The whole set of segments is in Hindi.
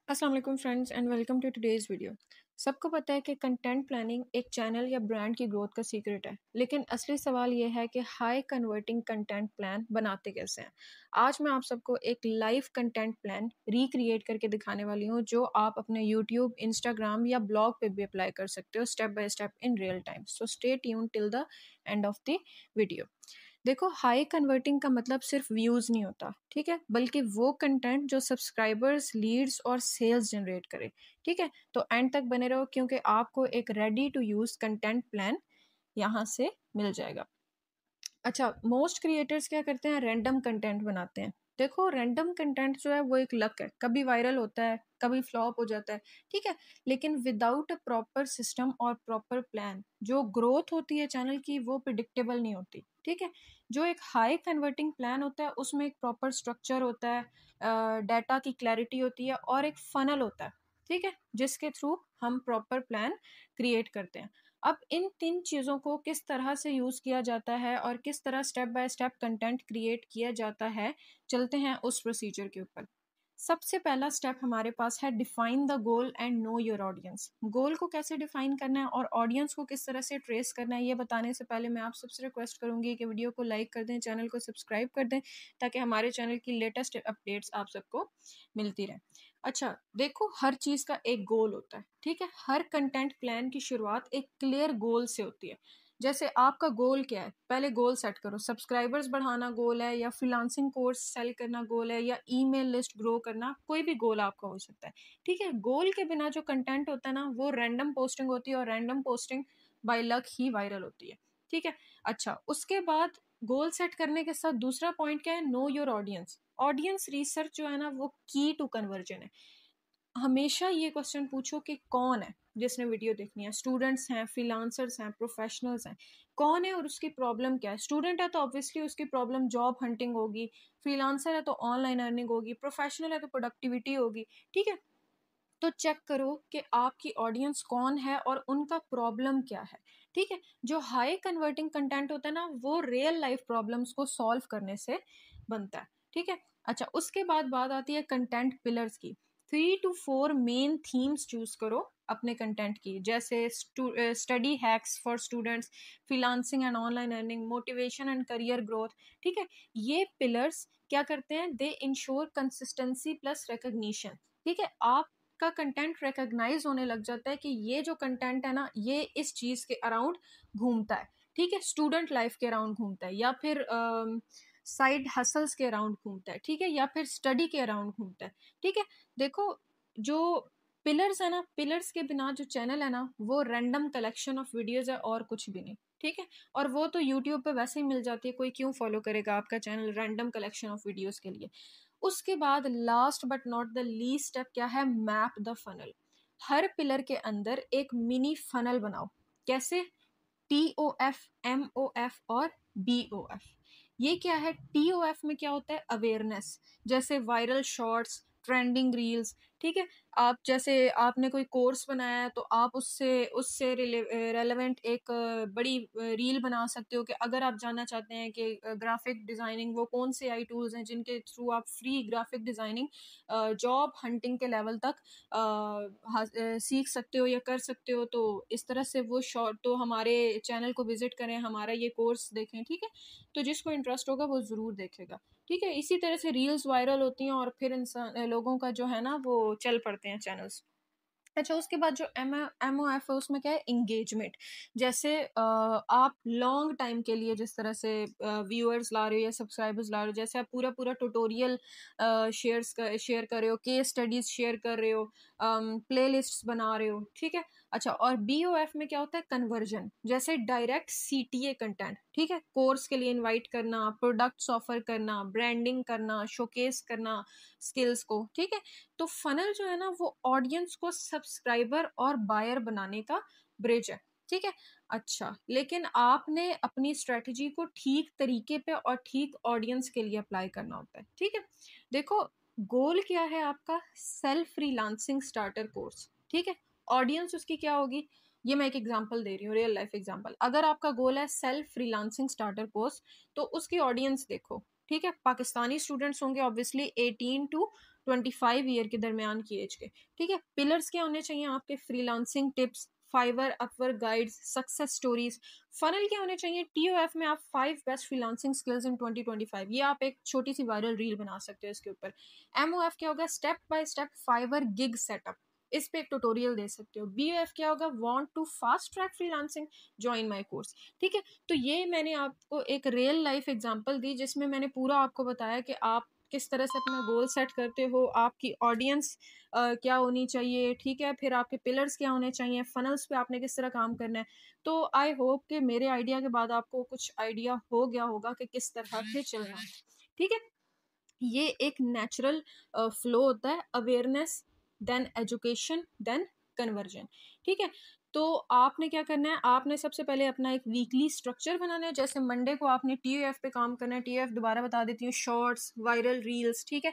अस्सलाम वालेकुम friends and welcome to today's video. सबको पता है कि कंटेंट प्लानिंग एक चैनल या ब्रांड की ग्रोथ का सीक्रेट है, लेकिन असली सवाल ये है कि हाई कन्वर्टिंग कंटेंट प्लान बनाते कैसे हैं। आज मैं आप सबको एक लाइव कंटेंट प्लान रिक्रिएट करके दिखाने वाली हूँ, जो आप अपने यूट्यूब, इंस्टाग्राम या ब्लॉग पे भी अप्लाई कर सकते हो step by step in real time. So stay tune till the end of the video. देखो, हाई कन्वर्टिंग का मतलब सिर्फ व्यूज़ नहीं होता, ठीक है? बल्कि वो कंटेंट जो सब्सक्राइबर्स, लीड्स और सेल्स जनरेट करे, ठीक है? तो एंड तक बने रहो, क्योंकि आपको एक ready to use content plan यहाँ से मिल जाएगा। अच्छा, मोस्ट क्रिएटर्स क्या करते हैं, रैंडम कंटेंट बनाते हैं। देखो, रैंडम कंटेंट जो है वो एक लक है, कभी वायरल होता है, कभी फ्लॉप हो जाता है, ठीक है? लेकिन विदाउट अ प्रॉपर सिस्टम और प्रॉपर प्लान, जो ग्रोथ होती है चैनल की वो प्रिडिक्टेबल नहीं होती, ठीक है? जो एक हाई कन्वर्टिंग प्लान होता है उसमें एक प्रॉपर स्ट्रक्चर होता है, डाटा की क्लैरिटी होती है और एक फनल होता है, ठीक है? जिसके थ्रू हम प्रॉपर प्लान क्रिएट करते हैं। अब इन 3 चीज़ों को किस तरह से यूज़ किया जाता है और किस तरह step by step content create किया जाता है, चलते हैं उस प्रोसीजर के ऊपर। सबसे पहला स्टेप हमारे पास है define the goal and know your audience. Goal को कैसे डिफाइन करना है और ऑडियंस को किस तरह से ट्रेस करना है, ये बताने से पहले मैं आप सबसे रिक्वेस्ट करूंगी कि वीडियो को लाइक कर दें, चैनल को सब्सक्राइब कर दें, ताकि हमारे चैनल की लेटेस्ट अपडेट्स आप सबको मिलती रहें। अच्छा, देखो, हर चीज़ का एक गोल होता है, ठीक है? हर कंटेंट प्लान की शुरुआत एक क्लियर गोल से होती है। जैसे आपका गोल क्या है, पहले गोल सेट करो। सब्सक्राइबर्स बढ़ाना गोल है, या फ्रीलांसिंग कोर्स सेल करना गोल है, या ईमेल लिस्ट ग्रो करना, कोई भी गोल आपका हो सकता है, ठीक है? गोल के बिना जो कंटेंट होता है ना, वो रैंडम पोस्टिंग होती है, और random posting by luck he viral होती है, ठीक है? अच्छा, उसके बाद गोल सेट करने के साथ दूसरा पॉइंट क्या है, no your audience. Audience research जो है ना, वो की टू कन्वर्जन है। हमेशा ये क्वेश्चन पूछो कि कौन है जिसने वीडियो देखनी है। स्टूडेंट्स हैं, फ्रीलांसर्स हैं, प्रोफेशनल्स हैं, कौन है और उसकी प्रॉब्लम क्या है? स्टूडेंट है तो ऑब्वियसली उसकी प्रॉब्लम जॉब हंटिंग होगी, फ्रीलांसर है तो ऑनलाइन अर्निंग होगी, प्रोफेशनल है तो प्रोडक्टिविटी होगी, ठीक है? तो चेक करो कि आपकी ऑडियंस कौन है और उनका प्रॉब्लम क्या है, ठीक है? जो हाई कन्वर्टिंग कंटेंट होता है ना, वो रियल लाइफ प्रॉब्लम्स को सॉल्व करने से बनता है, ठीक है? अच्छा, उसके बाद बात आती है कंटेंट पिलर्स की। 3 to 4 मेन थीम्स चूज करो अपने कंटेंट की, जैसे study hacks for students, freelancing and online earning, motivation and career growth, ठीक है? ये पिलर्स क्या करते हैं, दे इंश्योर कंसिस्टेंसी प्लस रिकग्निशन, ठीक है? आप का कंटेंट रिकॉग्नाइज होने लग जाता है कि ये जो कंटेंट है ना, ये इस चीज़ के अराउंड घूमता है, ठीक है? स्टूडेंट लाइफ के अराउंड घूमता है, या फिर साइड हसल्स के अराउंड घूमता है, ठीक है? या फिर स्टडी के अराउंड घूमता है, ठीक है? देखो, जो पिलर्स है ना, पिलर्स के बिना जो चैनल है ना, वो रैंडम कलेक्शन ऑफ वीडियोज है और कुछ भी नहीं, ठीक है? और वो तो यूट्यूब पे वैसे ही मिल जाती है, कोई क्यों फॉलो करेगा आपका channel random collection of videos के लिए? उसके बाद last but not the least step क्या है, map the funnel. Her pillar के अंदर एक मिनी फनल बनाओ। कैसे? TOF, MOF और BOF। ये क्या है? TOF में क्या होता है, अवेयरनेस, जैसे वायरल शॉर्ट्स, ट्रेंडिंग रील्स, ठीक है? आप जैसे आपने कोई कोर्स बनाया है, तो आप उससे उससे रेलेवेंट एक बड़ी रील बना सकते हो, कि अगर आप जानना चाहते हैं कि ग्राफिक डिज़ाइनिंग, वो कौन से आई टूल्स हैं जिनके थ्रू आप free graphic designing job hunting के लेवल तक सीख सकते हो या कर सकते हो, तो इस तरह से वो शॉर्ट, तो हमारे चैनल को विजिट करें, हमारा ये कोर्स देखें, ठीक है? तो जिसको इंटरेस्ट होगा वो ज़रूर देखेगा, ठीक है? इसी तरह से रील्स वायरल होती हैं और फिर इंसान लोगों का जो है ना, वो चल पड़ते हैं चैनल्स। अच्छा, उसके बाद जो MOF है, उसमें क्या है, इंगेजमेंट। जैसे आप लॉन्ग टाइम के लिए जिस तरह से व्यूअर्स ला रहे हो या सब्सक्राइबर्स ला रहे हो, जैसे आप पूरा पूरा ट्यूटोरियल शेयर कर रहे हो, केस स्टडीज शेयर कर रहे हो, प्लेलिस्ट्स बना रहे हो, ठीक है? अच्छा, और BOF में क्या होता है, कन्वर्जन, जैसे डायरेक्ट CTA कंटेंट, ठीक है? कोर्स के लिए इनवाइट करना, प्रोडक्ट्स ऑफर करना, ब्रांडिंग करना, शोकेस करना स्किल्स को, ठीक है? तो फनल जो है ना, वो ऑडियंस को सब्सक्राइबर और बायर बनाने का ब्रिज है, ठीक है? अच्छा, लेकिन आपने अपनी स्ट्रेटजी को ठीक तरीके पे और ठीक ऑडियंस के लिए अप्लाई करना होता है, ठीक है? देखो, गोल क्या है आपका, सेल्फ फ्रीलांसिंग स्टार्टर कोर्स, ठीक है? ऑडियंस उसकी क्या होगी, ये मैं एक एग्जांपल दे रही हूँ, रियल लाइफ एग्जांपल। अगर आपका गोल है सेल्फ फ्रीलांसिंग स्टार्टर कोर्स, तो उसकी ऑडियंस देखो, ठीक है। पाकिस्तानी स्टूडेंट्स होंगे ऑब्वियसली 18 टू 25 ईयर के दरमियान की एज के, ठीक है। पिलर्स क्या होने चाहिए आपके? Freelancing tips, Fiverr, Upwork guides, success stories. Funnel क्या होने चाहिए? टीओएफ में आप 5 बेस्ट फ्रीलांसिंग स्किल्स इन 2025, ये आप एक छोटी सी वायरल रील बना सकते हो इसके ऊपर। एमओएफ क्या होगा? Step by step Fiverr gig setup, इस पे एक ट्यूटोरियल दे सकते हो। बीओएफ क्या होगा? Want to fast track freelancing, join my course, ठीक है। तो ये मैंने आपको एक रियल लाइफ एग्जांपल दी जिसमें मैंने पूरा आपको बताया कि आप किस तरह से अपना गोल सेट करते हो, आपकी ऑडियंस क्या होनी चाहिए, ठीक है, फिर आपके पिलर्स क्या होने चाहिए, फनल्स पे आपने किस तरह काम करना है। तो आई होप कि मेरे आइडिया के बाद आपको कुछ आइडिया हो गया होगा कि किस तरह से चलना है, ठीक है। ये एक नेचुरल फ्लो होता है, awareness then education then conversion, ठीक है। तो आपने क्या करना है? आपने सबसे पहले अपना एक वीकली स्ट्रक्चर बनाना है। जैसे मंडे को आपने टीएफ पे काम करना है, टीएफ दोबारा बता देती हूँ, शॉर्ट्स, वायरल रील्स, ठीक है।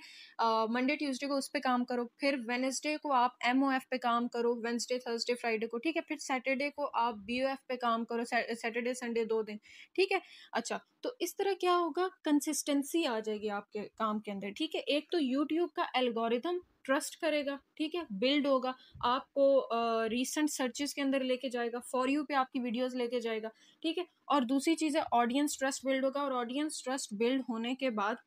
मंडे ट्यूसडे को उस पे काम करो, फिर वेनेसडे को आप एमओएफ पे काम करो, वेंसडे थर्सडे फ्राइडे को, ठीक है। फिर सैटरडे को आप बीओएफ पे काम करो, सैटरडे संडे 2 दिन, ठीक है। अच्छा, तो इस तरह क्या होगा? कंसिस्टेंसी आ जाएगी आपके काम के अंदर, ठीक है। एक तो यूट्यूब का एल्गोरिथम ट्रस्ट करेगा, ठीक है, बिल्ड होगा, आपको रीसेंट सर्चेस के अंदर लेके जाएगा, फॉर यू पे आपकी वीडियोस लेके जाएगा, ठीक है। और दूसरी चीज़ है ऑडियंस ट्रस्ट बिल्ड होगा, और ऑडियंस ट्रस्ट बिल्ड होने के बाद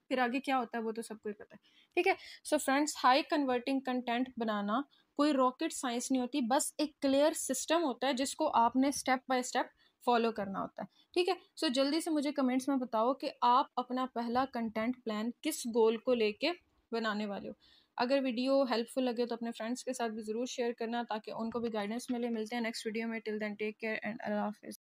फिर आगे क्या होता है वो तो सबको ही पता है, ठीक है। So friends, high converting content बनाना कोई रॉकेट साइंस नहीं होती, बस एक क्लियर सिस्टम होता है जिसको आपने स्टेप बाय स्टेप फॉलो करना होता है, ठीक है। सो जल्दी से मुझे कमेंट्स में बताओ कि आप अपना पहला कंटेंट प्लान किस गोल को लेके बनाने वाले हो। अगर वीडियो हेल्पफुल लगे तो अपने फ्रेंड्स के साथ भी ज़रूर शेयर करना ताकि उनको भी गाइडेंस मिले। मिलते हैं नेक्स्ट वीडियो में। Till then take care and Allah हाफिज़।